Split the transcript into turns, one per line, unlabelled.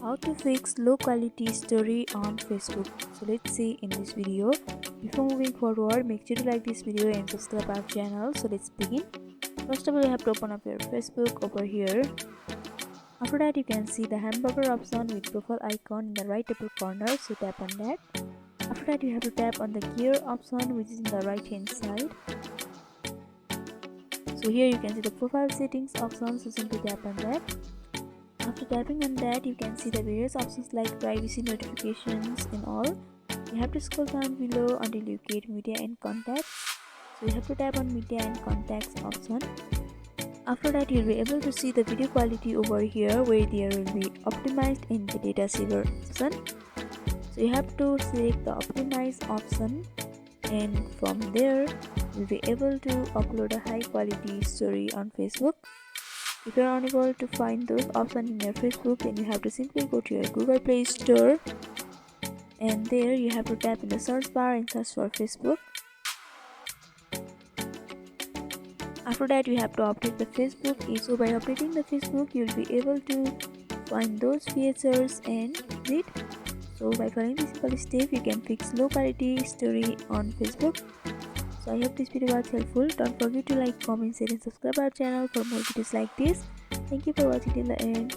How to fix low quality story on Facebook. So let's see in this video. Before moving forward, make sure to like this video and subscribe our channel. So let's begin. First of all, you have to open up your Facebook over here. After that, you can see the hamburger option with profile icon in the right upper corner, so tap on that. After that, you have to tap on the gear option which is in the right hand side. So here you can see the profile settings option, so simply tap on that. After tapping on that, you can see the various options like privacy, notifications and all. You have to scroll down below until you get media and contacts. So you have to tap on media and contacts option. After that, you'll be able to see the video quality over here where there will be optimized in the data saver option. So you have to select the optimize option, and from there you'll be able to upload a high quality story on Facebook. If you are unable to find those options in your Facebook, then you have to simply go to your Google Play Store, and there you have to tap in the search bar and search for Facebook. After that, you have to update the Facebook. So by updating the Facebook, you will be able to find those features and use it. So by following this simple step, you can fix low quality story on Facebook. So I hope this video was helpful. Don't forget to like, comment, share and subscribe our channel for more videos like this. Thank you for watching till the end.